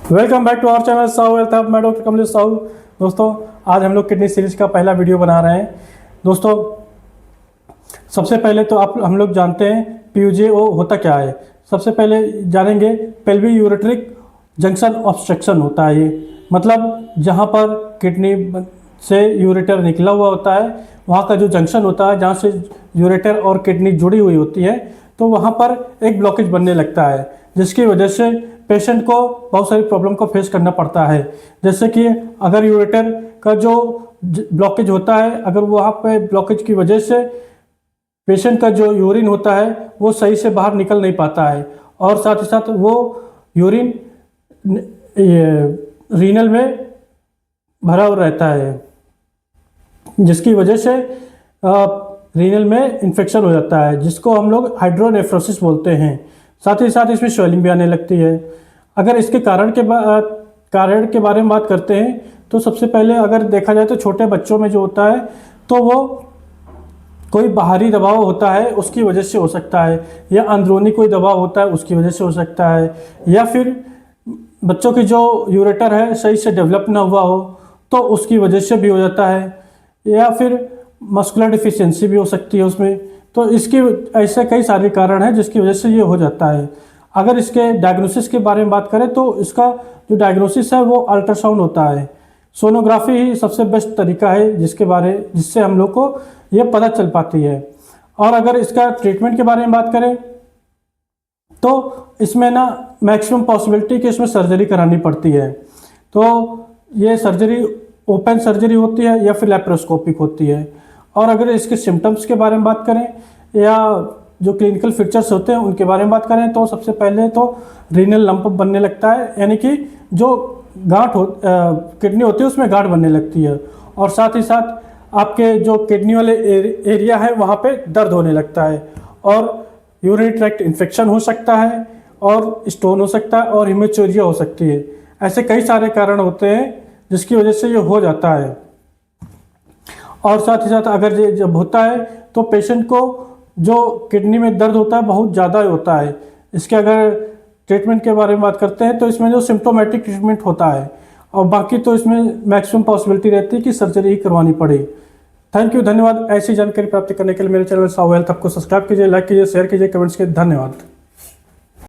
Welcome back to our channel Sahu health hub. मैं doctor Kamlesh Sahu. दोस्तों, आज हम लोग किडनी सीरीज का पहला वीडियो बना रहे हैं। दोस्तों, सबसे पहले तो हम लोग जानते हैं पीयूजेओ होता क्या है। सबसे पहले जानेंगे पेल्विक यूरेट्रिक जंक्शन ऑब्स्ट्रक्शन होता है। ये मतलब जहाँ पर किडनी से यूरेटर निकला हुआ होता है, वहाँ का जो जंक्शन होता है, जहाँ से यूरेटर और किडनी जुड़ी हुई होती है, तो वहाँ पर एक ब्लॉकेज बनने लगता है, जिसकी वजह से पेशेंट को बहुत सारी प्रॉब्लम को फेस करना पड़ता है। जैसे कि अगर यूरेटर का जो ब्लॉकेज होता है, अगर वहाँ पे ब्लॉकेज की वजह से पेशेंट का जो यूरिन होता है वो सही से बाहर निकल नहीं पाता है, और साथ ही साथ वो यूरिन रीनल में भरा हुआ रहता है, जिसकी वजह से रीनल में इन्फेक्शन हो जाता है, जिसको हम लोग हाइड्रोनेफ्रोसिस बोलते हैं। साथ ही साथ इसमें स्वेलिंग भी आने लगती है। अगर इसके कारण के बारे में बात करते हैं तो सबसे पहले अगर देखा जाए तो छोटे बच्चों में जो होता है, तो वो कोई बाहरी दबाव होता है उसकी वजह से हो सकता है, या अंदरूनी कोई दबाव होता है उसकी वजह से हो सकता है, या फिर बच्चों की जो यूरेटर है सही से डेवलप ना हुआ हो तो उसकी वजह से भी हो जाता है, या फिर मस्कुलर डिफिशियंसी भी हो सकती है उसमें। तो इसकी ऐसे कई सारे कारण हैं जिसकी वजह से ये हो जाता है। अगर इसके डायग्नोसिस के बारे में बात करें तो इसका जो डायग्नोसिस है वो अल्ट्रासाउंड होता है। सोनोग्राफी ही सबसे बेस्ट तरीका है जिससे हम लोग को ये पता चल पाती है। और अगर इसका ट्रीटमेंट के बारे में बात करें तो इसमें ना मैक्सिमम पॉसिबिलिटी कि इसमें सर्जरी करानी पड़ती है। तो ये सर्जरी ओपन सर्जरी होती है या फिर लैप्रोस्कोपिक होती है। और अगर इसके सिम्टम्स के बारे में बात करें या जो क्लिनिकल फीचर्स होते हैं उनके बारे में बात करें तो सबसे पहले तो रीनल लंप बनने लगता है, यानी कि जो किडनी होती है उसमें गांठ बनने लगती है, और साथ ही साथ आपके जो किडनी वाले एरिया है वहाँ पे दर्द होने लगता है, और यूरिनरी ट्रैक्ट इन्फेक्शन हो सकता है, और स्टोन हो सकता है, और हिमेचुरिया हो सकती है। ऐसे कई सारे कारण होते हैं जिसकी वजह से ये हो जाता है। और साथ ही साथ अगर ये जब होता है तो पेशेंट को जो किडनी में दर्द होता है बहुत ज़्यादा होता है। इसके अगर ट्रीटमेंट के बारे में बात करते हैं तो इसमें जो सिम्प्टोमेटिक ट्रीटमेंट होता है, और बाकी तो इसमें मैक्सिमम पॉसिबिलिटी रहती है कि सर्जरी ही करवानी पड़े। थैंक यू, धन्यवाद। ऐसी जानकारी प्राप्त करने के लिए मेरे चैनल साहू हेल्थ आपको सब्सक्राइब कीजिए, लाइक कीजिए, शेयर कीजिए, कमेंट्स कीजिए। धन्यवाद।